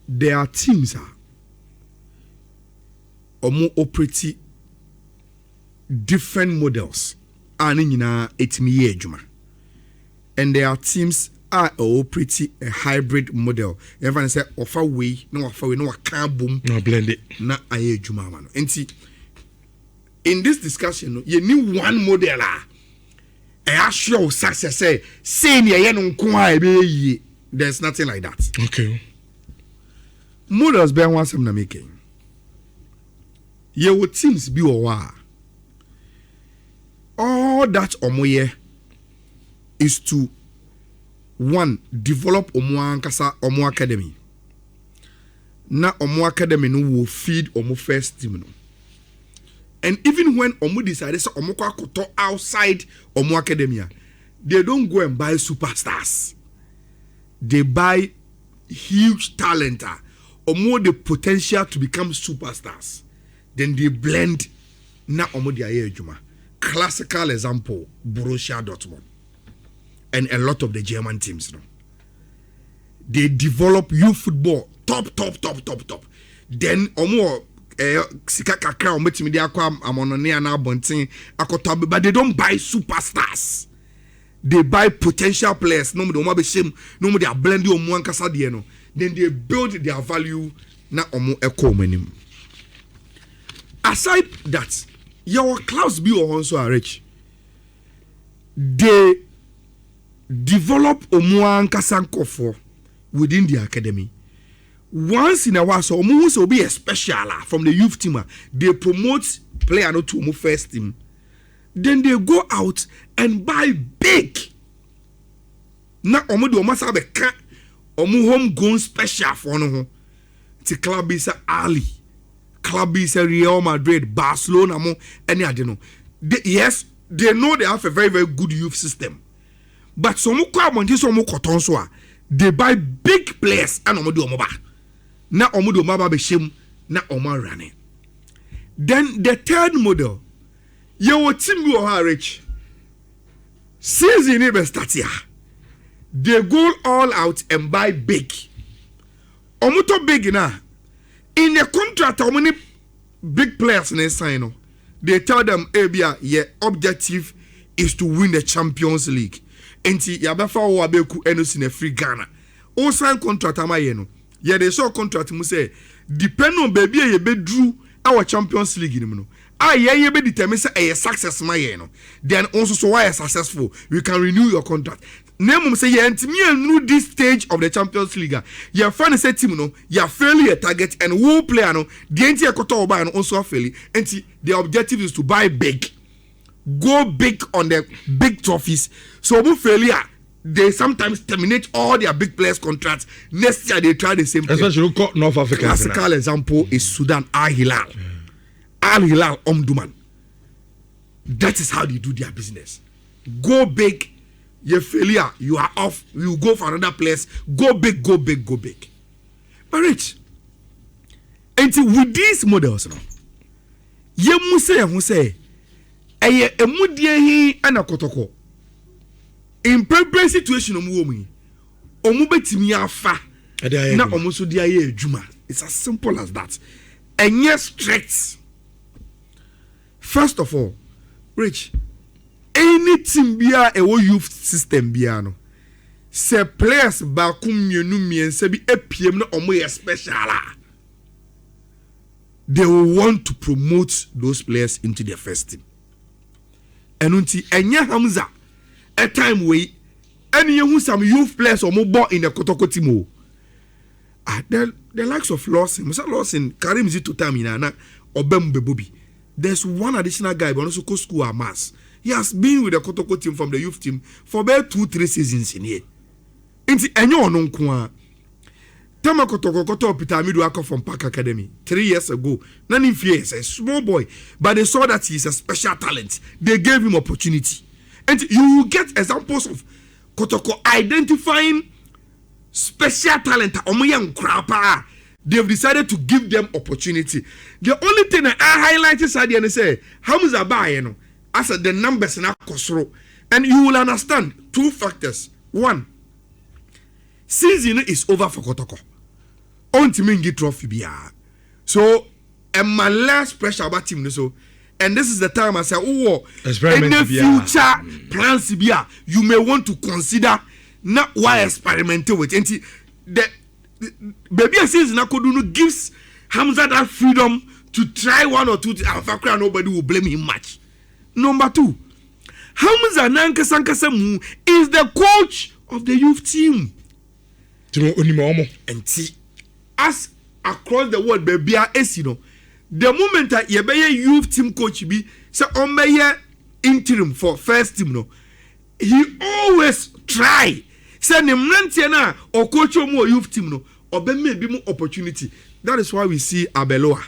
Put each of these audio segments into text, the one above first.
there are teams operate different models and there are teams operate a hybrid model. Everyone say offer way no can boom no blend it na aye juma man. In this discussion you need one model show success say there's nothing like that. Okay. Models be one some na making. Your teams be all that omoye is to one develop omo academy. Na omo academy no will feed omo first team no. And even when omo decide say omo kwa outside omo academia, they don't go and buy superstars. They buy huge talent. Omo the potential to become superstars. Then they blend na omo dia ejuma. Classical example, Borussia Dortmund and a lot of the German teams. No? They develop youth football top. Then omo sika kakra omo timi dia kwa amonone na abonten akoto, but they don't buy superstars. They buy potential players. No mo de omo be shame, no mo they are blending omo ankasa de no. Then they build their value na omo ekomanim. Aside that, your clubs be also rich. They develop omuan kasankofo within the academy. Once in a while, so omu will be a special from the youth team. They promote player not to omu first team. Then they go out and buy big. Na omu do must have a omu homegrown special for no. The club is Ali. Club is Real Madrid, Barcelona, any I don't know. Yes, they know they have a very, very good youth system. But some they buy big players and omodo omoba. Na omodo omoba be shame na omo running. Then the third model, your team you are rich. Season even start here. They go all out and buy big. Omoto big na. In a contract, how many big players in a sign? They tell them, "Abia, your objective is to win the Champions League." Enti yabefa wo abeku enos in a free Ghana. O sign contract amayeno. Yeah, they saw contract mu say depend on baby ye bedru our Champions League ni no. Ye be determine say a success mayeno. Then also so why successful, you can renew your contract. Name say ye ntimi anu this stage of the Champions League. Your fan say team no, you fail your target and who player no, the enti ekoto buy no also fail. Enti the objective is to buy big. Go big on the big trophies. So who failure, they sometimes terminate all their big players contracts. Next year they try the same thing. Especially North Africa. Classical example is Sudan AYALA. AYALA Omdurman. That is how they do their business. Go big. You failure, you are off. You go for another place. Go big. But rich. And with these models now, you must say, "Eye emudie hi ana Kotoko." In prepare situation omu betimi afa na omu so dia ye adwuma. It's as simple as that. And yes, strict. First of all, rich. Any team bia a youth system bia no se players ba kumienu miense bi epiem na omo ye special they will want to promote those players into their first team. Enunti enya Hamza a time we any who some youth players omo bo in the Kotoko team the likes of Lawson Karim Zito Tamina na Obem Bebobi. There's one additional guy but also school Amas. He has been with the Kotoko team from the youth team for about 2-3 seasons in here. Inti enyo ono nko Tama Kotoko Peter Amidu from Park Academy 3 years ago. None in years, a small boy, but they saw that he's a special talent. They gave him opportunity. And you will get examples of Kotoko identifying special talent. They've decided to give them opportunity. The only thing that I highlighted is and say, Hamza Bayeno. As the numbers in Akosro, and you will understand 2 factors. One, season is over for Kotoko. on to me get trophy biya. So and my last pressure about team so. And this is the time I say, oh, in the future plans biya, you may want to consider not why experimenting with the baby says Nakoduno gives Hamza that freedom to try one or two Alpha nobody will blame him much. Number 2, Hamza Nankasankasemu is the coach of the youth team. And see, as across the world, baby, the moment that you be a youth team coach be so on be interim for first team no, he always try. Say na or coach more youth team no, or be maybe more opportunity. That is why we see Abeloa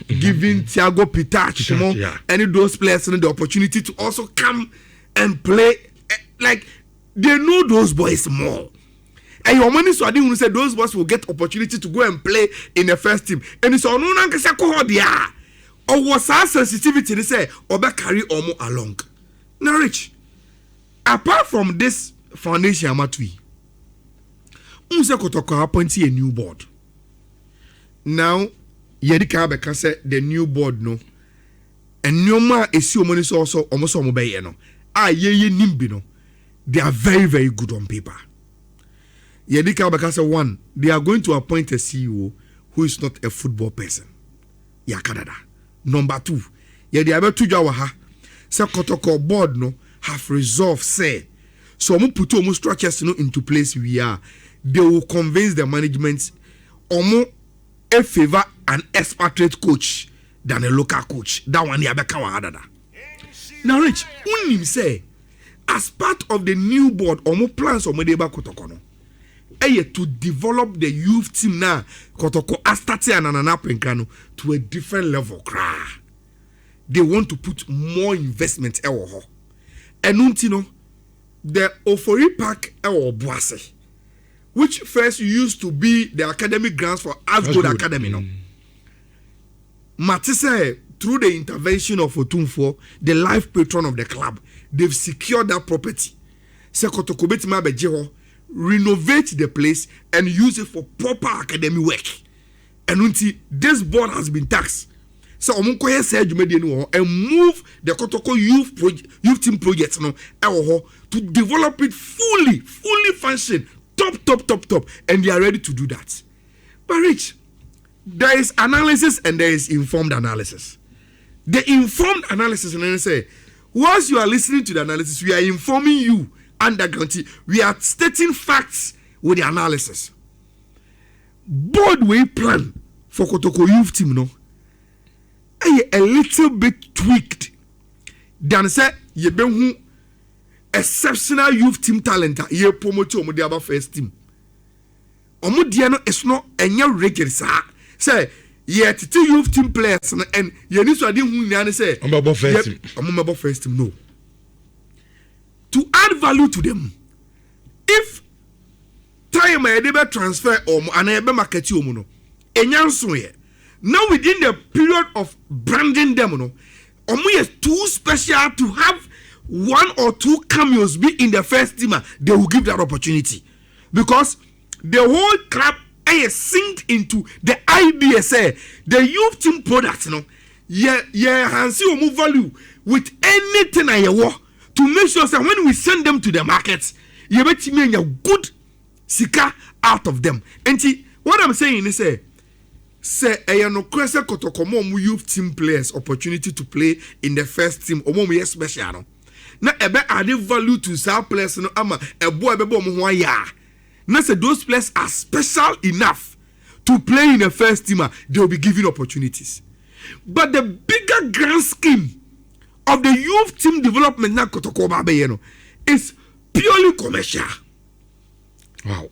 giving Thiago Pitach any of those players the opportunity to also come and play. Like they know those boys more. And your money so I didn't say those boys will get opportunity to go and play in the first team. And it's on no dia or was our sensitivity to say or be carry Omo along. Now Rich, apart from this foundation Amatui, Kotoko appointed a new board. Now Yedika Beka said the new board no, and no more is your money so also almost obey no. Ye nimbi no, they are very, very good on paper. Yedika Beka said 1, they are going to appoint a CEO who is not a football person. Ya Canada. Number 2, Yedi abe tujawaha say Kotoko board no have resolved say so mo put omo structures no into place we are. They will convince the management omo a favor an expatriate coach than a local coach. That one yabeka wa hadada. Now Rich, unim say as part of the new board omo plans omo deba Kotoko no to develop the youth team now Kotoko Asante and Ananapenkano to a different level. They want to put more investment and untino the Ofori Park Boase, which first used to be the academic grounds for Asgood Academy. No, Matisse, through the intervention of Otumfo, the life patron of the club, they've secured that property. Se Kotoko betima bejeho renovate the place and use it for proper academic work. And until this board has been taxed, so omunkoye say adwumade no and move the Kotoko youth team project no to develop it fully function top, and they are ready to do that. But Rich, there is analysis and there is informed analysis. The informed analysis, and then say once you are listening to the analysis, we are informing you underground. We are stating facts with the analysis. Board way plan for Kotoko youth team no a little bit tweaked than say ye be hu exceptional youth team talent ye promote omo de aba first team. Omo de no is not enya regular say ye tete youth team players and ye ni so ade hu nya say omo first team no. To add value to them, if time I never transfer and I market you no, now within the period of branding them no, is too special to have 1 or 2 cameos be in the first team. They will give that opportunity because the whole club is synced into the idea. Say the youth team products no, hansi omu value with anything I want. To make sure that when we send them to the markets, you bet me a good sika out of them. And what I'm saying is say no kwese Kotoko mo youth team players opportunity to play in the first team or mo special no. Na ebe add value to some players no ama ebo ebe mo ho ya. Na say those players are special enough to play in the first team, they will be given opportunities. But the bigger grand scheme of the youth team development na Kotoko Babeyeno is purely commercial. Wow.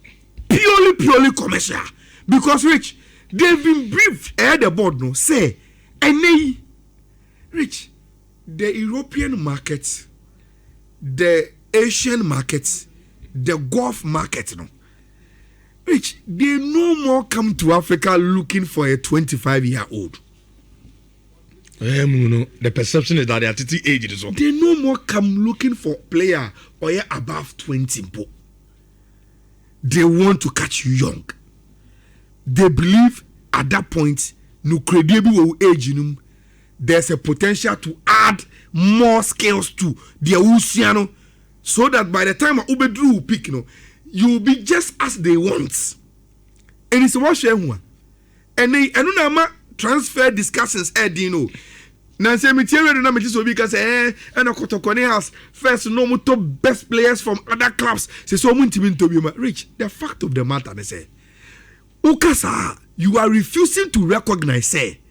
Purely commercial. Because Rich, they've been briefed at the board no say and Rich, the European markets, the Asian markets, the Gulf market no. Rich, they no more come to Africa looking for a 25-year-old. The perception is that they are 30 age. They no more come looking for player or above 20. They want to catch you young. they believe at that point no credible age there's a potential to add more skills to their Usiano so that by the time Ubedru will pick, you will be just as they want. And it's what one. And they transfer discussions, Now say material na me just because and Kotoko has first no top best players from other clubs. Say so ntimi to be rich. The fact of the matter they say Ukasa, you are refusing to recognize say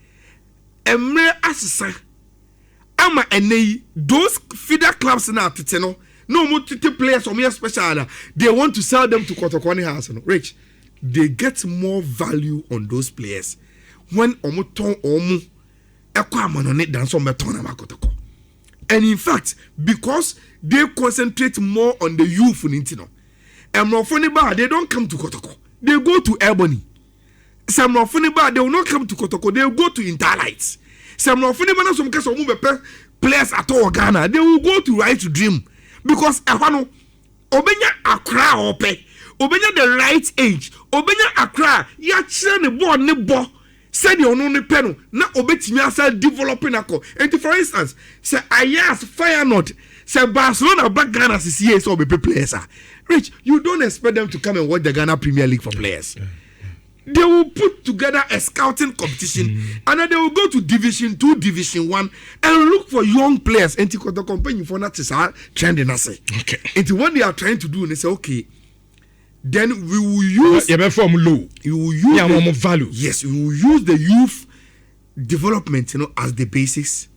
emre asesa ama enei those feeder clubs na teteno no more players or more special they want to sell them to Kotoko house rich. They get more value on those players when omuton omu and in fact, because they concentrate more on the youth, they don't come to Kotoko. They go to Ebony. Some of they will not come to Kotoko. They will go to Interlights. Some of some players at all Ghana. They will go to Right to Dream because Obenya Accra ope. Obenya the right age. Obenya Accra. Ya chine bo ne bo. Said you no pen na obetimi asa developing ako. And for instance, say Ayas Feyenoord, say Barcelona back Ghana CCA so be players. Rich, you don't expect them to come and watch the Ghana Premier League for players. They will put together a scouting competition and then they will go to Division 2, Division 1 and look for young players and to the company for that is trending us. Okay. And what they are trying to do, they say, okay, then we will use you will use more value. Yes, we will use the youth development, as the basis.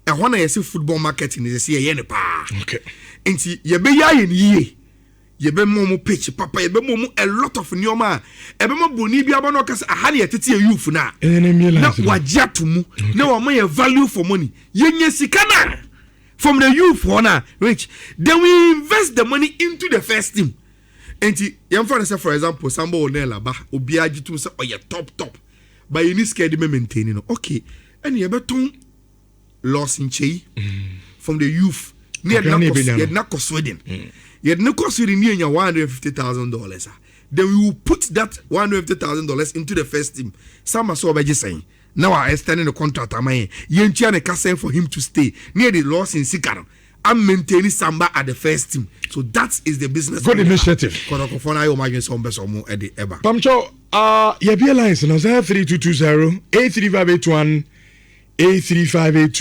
And when I say football marketing, is say okay. And see, you be ye momo pitch, papa, you be momo a lot of nyoma. Ebe mo boni bi abano kasa ahani etete youth na. Na wajia tumu. Na wama value for money. Yenye sikana from the youth wana, rich. Then we invest the money into the first team. Enti yamfa say for example Sambo Onela ba obi agitu say oye top but you need scared me maintain okay and you beton loss in chei from the youth near na Sweden yet no cost Sweden near $150,000 then we will put that $150,000 into the first team. Some so by just saying now I extending the contract am I yenchia ne kasa for him to stay near the loss in Sikaro. I'm maintaining Samba at the first team. So that is the business. Good initiative. Pamcho, your lines now 3220 A3581 A3582.